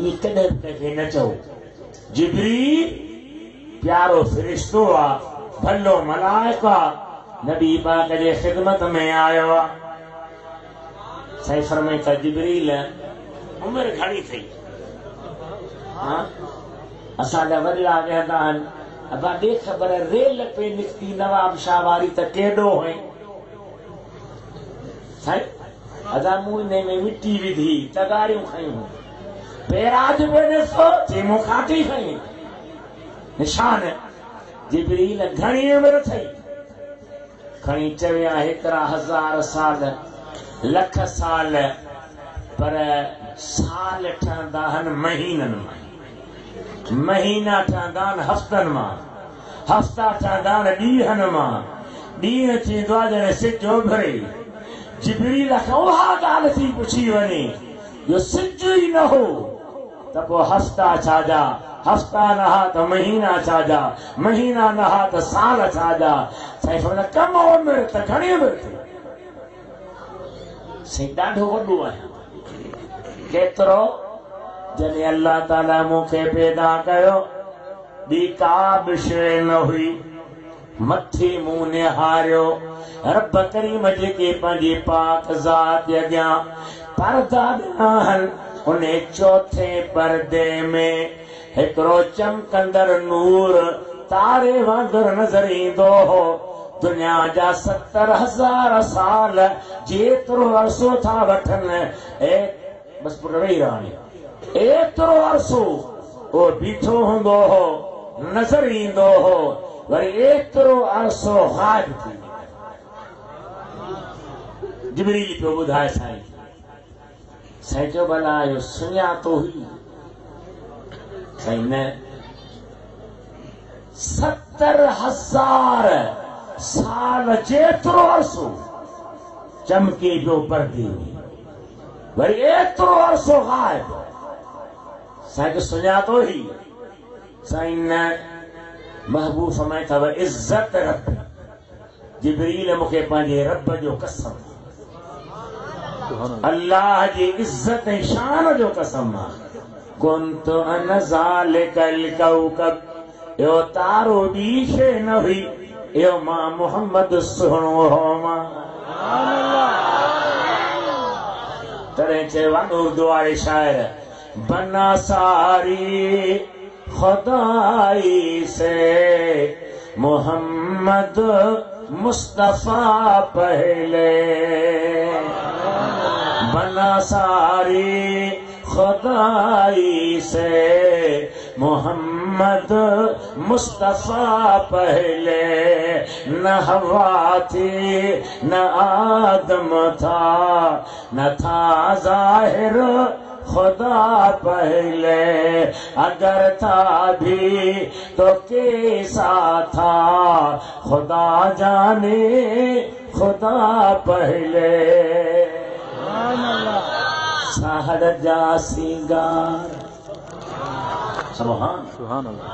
ये कॾहिं कंहिंखे न चओ जिब्रील प्यारो फ़रिश्तो आहे, भलो मलाइक आहे, नबी पाक जे ख़िदमत में आयो आहे। साईं फरमाए था जिब्रील उमिरि घणी थई? असांजा वॾा वेंदा आहिनि अबा ॾे ख़बर रेल पे निकिती नवाब शाह वारी त केॾो हुई साईं। अदा मूं इन में मिटी विधी तगारियूं खयूं पेराज में ॾिसो जे मूं खाटी खई निशान। जिब्रील घणी उमिरि थई? खणी चविया 1000 साल लख साल, पर साल ठहंदा आहिनि महीननि मां, महीना ठहंदा आहिनि हफ़्तनि मां, हफ़्ता ठहंदा आहिनि ॾींहंनि मां, ॾींहं थींदो आहे ॼण सिज उभरे। जिब्रील खां उहा ॻाल्हि थी पुछी वञे जो सिज ई न हो त पोइ हफ़्ता छाजा, हफ़्ता न हा त महीना छाजा, महीना न हा त साल छाजा। साईं फरमाए कम उमिरि त घणी उमिरि थी? साईं ॾाढो वॾो आहियां। केतिरो? जॾहिं अल्लाह ताला मूंखे पैदा कयो ॿी का बि शइ न हुई, मथे मूं निहारियो रब करीम जेके पंहिंजे पाक ज़ात जे अॻियां पर्दा ॾिना आहिनि उन चौथे पर्दे में हिकिड़ो चमकंदड़ नूर तारे वांगुरु नज़र ईंदो हो। दुनिया जा 70,000 साल जेतिरो अरसो था वठनि बस वेही रहणी एतिरो अरसो उहो बीठो हूंदो हो, नज़र ईंदो हो, वरी एतिरो अरसो गायब थी जिबरील पे ॿुधाए साईं। साईं चयो भला इहो सुञातो हुई? साईं न। 70,000 साल जेतिरो अर्सो चमके पियो पर्दे में, वरी एतिरो अर्सो गायब। साईं खे सुञातो ही? साईं न। महबूब फरमाए अथव इज़्ज़त रब। जिबरील मूंखे पंहिंजे रब जो कसम, अल्लाह जी इज़्ज़त ऐं शान जो कसम आहे। कुंत अन ज़ालिकल कौकब, इहो तारो ॿी शइ न हुई, इहो मां मोहम्मद सुहिणो हो मां। तॾहिं चयो आहे उर्दू वारे शाइर, बना सारी खुदाई से मोहम्मद मुस्तफा पहले, बना सारी खुदाई से मोहम्मद मुस्तफा पहले, न हवा थी न आदम था, न था जाहिर खुदा पहले, अगर था भी तो कैसा था, खुदा जाने खुदा पहले। साहर जा सिंगार, सुभान सुभान अल्लाह,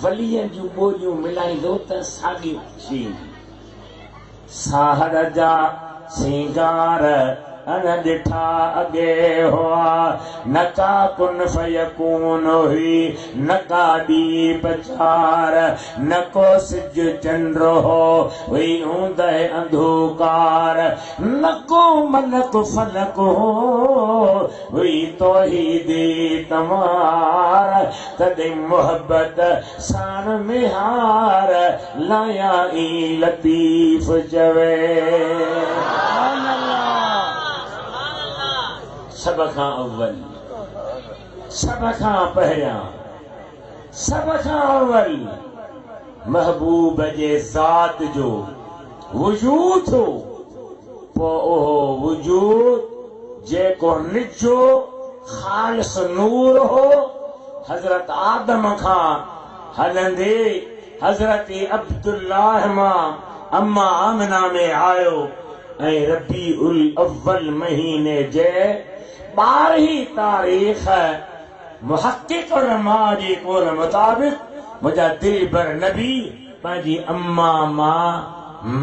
वलियन जूं ॿोलियूं मिलाईंदो त साॻियूं थींदियूं। साहर जा सिंगार अन ॾिठा अॻे हुआ, न का कुन फयकून हुई, न का ॿी पचार, न को सिज चंड हो हुई हूंदे अंधकार, न को मलक फलक हो हुई तौहीदी तमार, तॾहिं मोहब्बत साण में हार लाया ई लतीफ़ चवे। सब खां अव्वल, सब खां पहिरियां, सब खां अव्वल महबूब जे ज़ात जो वजूद हो। पोइ उहो वजूद जेको निजो ख़ालिस नूर हो, हज़रत आदम खां हलंदे हज़रत अब्दुल्लाह मां अम्मा आमिना में आयो ऐं रबीउल अव्वल महीने जे 12 तारीख़ मुहक़्क़िक़ उलमा जे क़ौल मुताबिक़ मुंहिंजा दिलबर नबी पंहिंजी अम्मा मां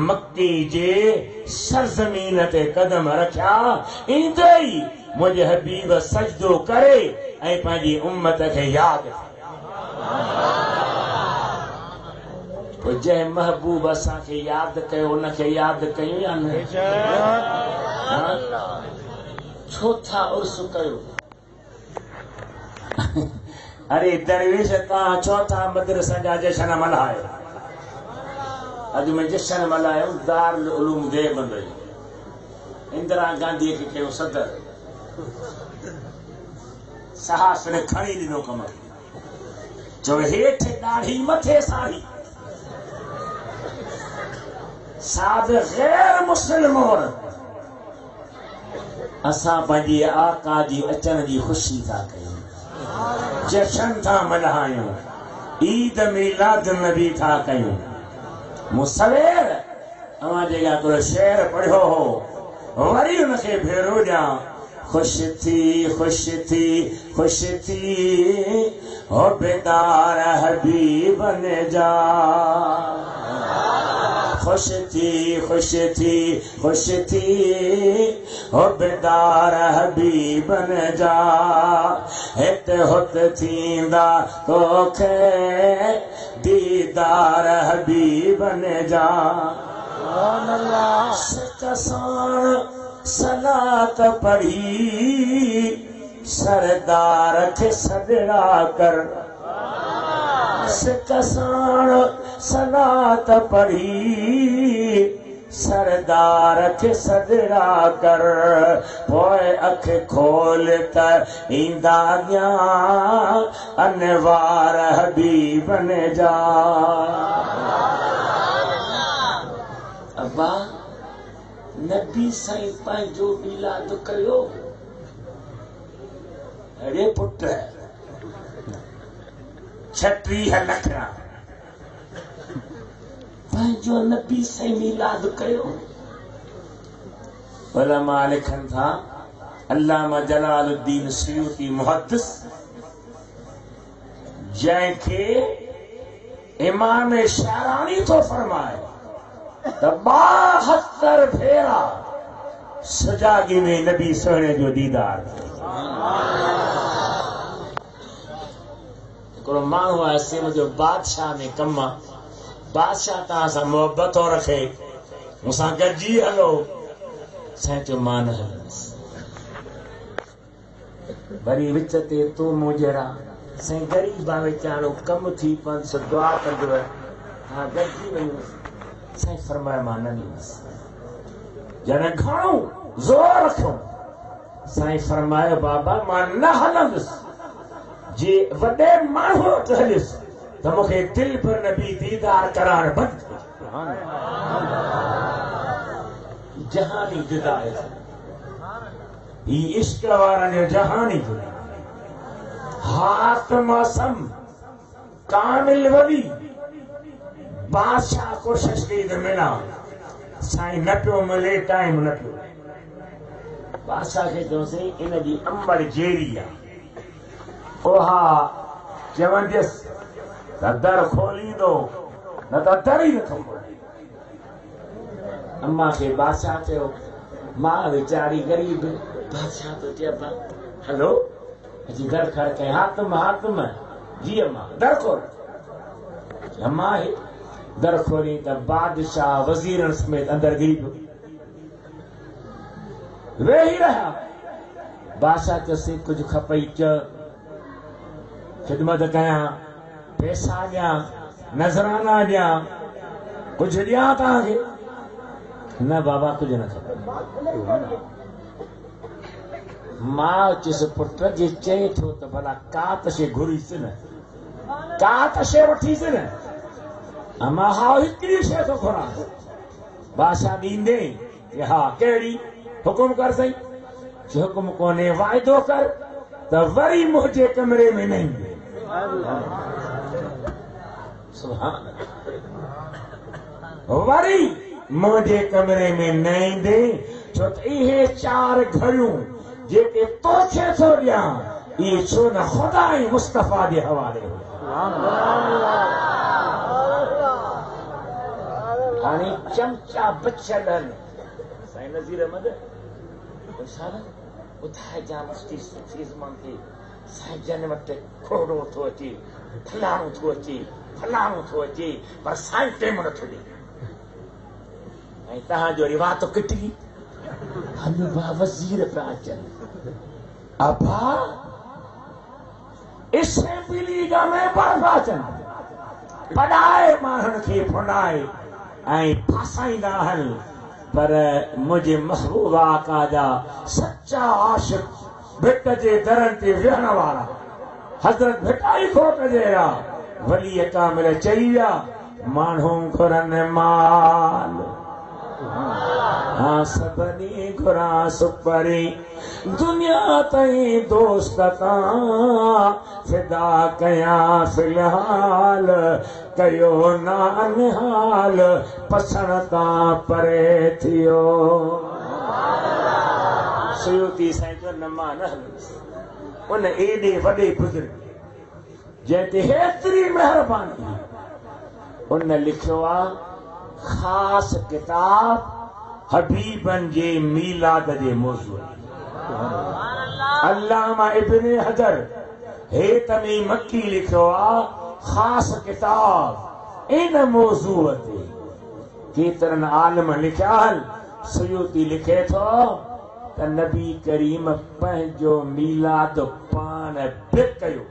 मक्की जे सरज़मीन ते कदम रखिया। ईंदे ई मुंहिंजे हबीब सजदो करे ऐं पंहिंजी उम्मत खे यादि पोइ जंहिं महबूब असांखे यादि कयो उनखे यादि कयूं या न? छो था उर्स कयो? अरे दरवेश तव्हां छो था मदरसा जा जशन मल्हायो? अॼु में जशन मल्हायो दारुल उलूम देवबंद, इंदिरा गांधीअ खे कयो सदर, साहस ने खणी ॾिनो कमर, जो हेठि ॾाढ़ी मथे साड़ी, साद गैर मुस्लिम औरत असां पंहिंजे आका जी अचण जी ख़ुशी था कयूं, जशन था मल्हायूं, ईद मिलाद नबी था कयूं। मूं सवेर अवां जेका हिकिड़ो शेर पढ़ियो हो वरी उनखे भेरो ॾियां। खुश थी खुश थी हो बेदार हबीब ने जा, खुश थी हो बेदार हबीब ने जा, हित हुत थींदा तोखे दीदार हबीब ने जा। सिकसाण सलात पढ़ी सरदार खे सदड़ा कर, सिकसाण सलात पढ़ी सरदार खे सदड़ा कर, पोइ अख खोल त ईंदा अॻियां अनवार हबीब ने जा। अब्बा नबी साईं पंहिंजो मिलाद कयो। अरे पुट 36 लखरा पंहिंजो नबी साईं मिलाद कयो। उलमा लिखनि था अल्लामा जलालुद्दीन सुयूती मुहद्दिस जंहिंखे इमाम शारानी तो फरमाए त 72 भेरा सजागी में नबी सोने जो दीदार। हिकिड़ो माण्हू आहे से मुंहिंजो बादशाह में कम आहे। बादशाह तव्हां सां मोहबत थो रखे, मूंसां गॾिजी हलो। साईं चयो मां न हलंदुसि। वरी विच ते तूं मुजरा साईं ग़रीब आहे वीचारो, कम थी पवंदुसि, सो दुआ कंदव। हा गॾिजी वञुसि। साईं फरमाए मां न ॾींदुसि। जॾहिं घणो ज़ोर रखियो साईं फरमायो बाबा मां न हलंदुसि। जे वॾे माण्हू वटि हलियुसि त मूंखे दिलि पर नबी दीदार कराइण बंदि। जहानी जुदा है, ही इश्क वारनि जो जहानी जुदा। हातम कामिल वली बादशाह कोशिश कई त मिला, साईं न पियो मिले, टाइम न पियो। बादशाह खे चयोसीं इन जी अंबर जेरी आहे, ओहा चवंदसि त दर खोलींदो, न त दर ई नथो खोले। अम्मा खे बादशाह चयो, मां वीचारी गरीब। बादशाह तो चइबा हलो अची दर खड़काए, हातम हातम जी अम्मा दर खोल। अम्मा दर खोली त बादशाह वज़ीरनि समेत अंदर गिरी पियो। वेही रहिया। बादशाह चयोसीं कुझु खपई चयो, ख़िदमत कयां, पैसा ॾियां, नज़राना ॾियां, कुझु ॾियां तव्हांखे? न बाबा कुझु न खपे। मां चयुसि पुट जे चए थो त भला का त शइ घुरीसि न, का त शइ वठीसि न। मां हा हिकिड़ी शइ थो घुरां। बादशाह ॾींदे हा कहिड़ी? हुकुम कर साईं। हुकुम कोन्हे, वाइदो कर त वरी मुंहिंजे कमरे में न ईंदे। वरी मुंहिंजे कमरे में न ईंदे, छो त इहे 4 घड़ियूं जेके तोखे थो ॾियां इहे छो न ख़ुदा ऐं मुस्तफ़ा जे हवाले। हाणे चमचा बचियल आहिनि। साईं नज़ीर अहमद ॿुधाए जा मुफ़्ती ज़मान खे साईं जन वटि खोड़ो थो अचे, फलाणो थो अचे, फलाणो थो अचे, पर साईं टेम नथो ॾे। ऐं तव्हांजो रिवाज किटी हलवा वज़ीर पिया अचनि। अबा असेंबली में बर्फ़ अचनि, पढ़ाए माण्हुनि खे फुनाए ऐं फासाईंदा आहिनि। पर मुझे महबूब आका जा सच्चा आशिक भिट जे दरनि ते विहण वारा हज़रत भिटाई खोट जहिड़ा वली कामिल चई विया, माण्हू घुरनि माल, हाँ सभिनी घुरां सुपरी, दुनिया ताईं दोस्त तां फिदा कयां फ़िलहाल, कयो ना निहाल पसण तां परे थियो। सुयूती साईं जो न मां न हलंदुसि। उन एॾे वॾे बुज़ुर्ग जंहिं ते हेतिरी महिरबानी, उन लिखियो आहे ख़ासि किताब हबीबन जे मीलाद जे मौज़ूअ। अल्लामा इब्न हजर हेतमी मक्की लिखियो आहे ख़ासि किताब इन मौज़ूअ ते। केतिरनि आलिम लिखिया आहिनि। सुयूती लिखे थो त नबी करीम पंहिंजो मीलाद पाण बि कयो।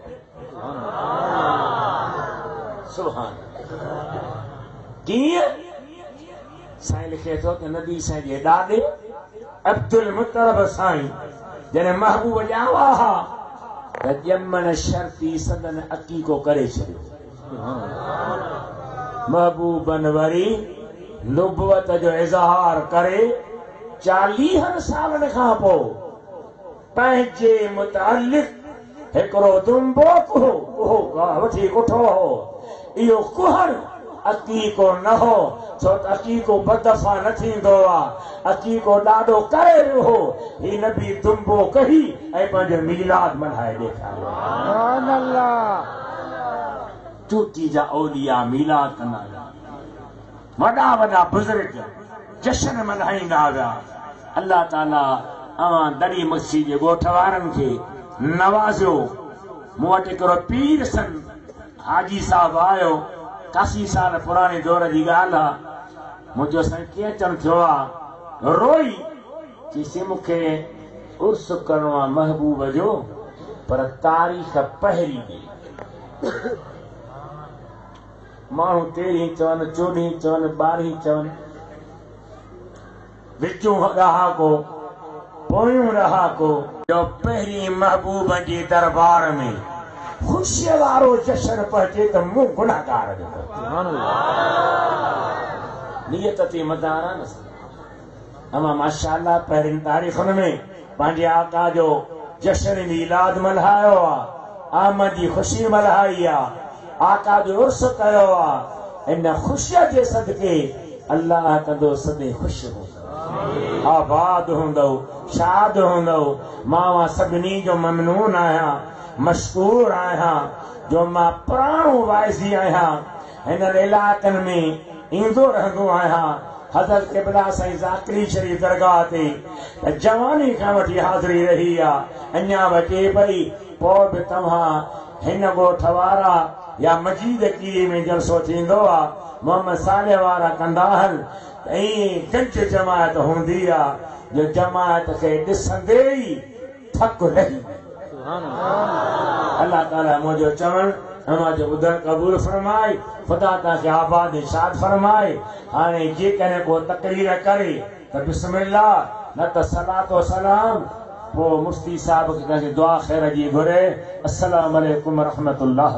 सुभान कीअं? साईं लिखे थो त नबी साईं जे ॾाॾे अब्दुल मुतलब साईं जॾहिं महबूब ॼावा हा त ॼमण शर्ती सदन अकीको करे छॾियो। महबूबन वरी नुबुवत जो इज़हार करे 40 सालनि खां पोइ पंहिंजे मुतालिक़ हिकिड़ो दुंबो उहो वठी उठो हो। इहो कुहर अकीको न हो, छो त अकीको बदफ़ा न थींदो आहे। अकीको ॾाढो करे वियो हो। ही नबी दुंबो कही ऐं पंहिंजो मीलाद मल्हाए ॾेखारियो। सुभान अल्लाह। चोटी जा औलिया मीलाद कंदा हुआ, वॾा वॾा बुज़ुर्ग जश्न मल्हाईंदा हुआ। अल्लाह ताला अवां दड़ी मस्सी जे ॻोठ वारनि खे नवाज़ियो। मूं वटि हिकिड़ो पीर सन हाजी साहब आयो, काफ़ी साल पुराणे दौर जी ॻाल्हि आहे। मुंहिंजो साईं कीअं अचणु थियो आहे, रोई चईसि मूंखे उर्स करणो आहे महबूब जो, पर तारीख़ पहिरीं ॾे। माण्हू 13 चवनि, 14 चवनि, 12 चवनि, विचूं रहाको पोयूं रहाको। जो पहिरीं महबूब जे दरबार में ख़ुशीअ वारो जश्न पहुचे त मूं गुनाहगार जो नियत ते मदारा न। अमा माशाअल्लाह पहिरीं तारीख़ुनि में पंहिंजे आका जो जश्न मीलाद मल्हायो आहे, आमद जी ख़ुशी मल्हाई आहे, आका जो उर्स कयो आहे। इन ख़ुशीअ जे सदके अल्लाह कंदो सदे ख़ुशि हूंदो, आबाद हूंदो, शाद हूंदो। मां सभिनी जो ममनून आहियां, मशकूर आहियां, जो मां पुराणो वाइज़ी आहियां। हिन इलाइक़नि में ईंदो रहंदो आहियां। हज़रत क़िबला साईं ज़ाकिरी शरीफ़ दरगाह ते जवानी खां वठी हाज़िरी रही आहे, अञा बचे पई। पोइ बि तव्हां हिन ॻोठ वारा या मजीद कीअं में जलसो थींदो आहे, मोहम्मद साले वारा कंदा आहिनि, ऐं गंज जमायत हूंदी आहे, जो जमायत खे ॾिसंदे ई थक रही। अल्लाह ताला मुंहिंजो चवणु मुंहिंजो ॿुधणु क़बूल फरमाए, ख़ुदा तव्हांखे आबाद शाद फरमाए। हाणे जेकॾहिं को तकरीर करे त बिस्मिल्लाह, न त सलातो सलाम। पोइ मुफ्ती साहब खे कंहिंखे दुआ ख़ैर जी घुरे। अस्सलामु अलैकुम रहमतुल्लाह।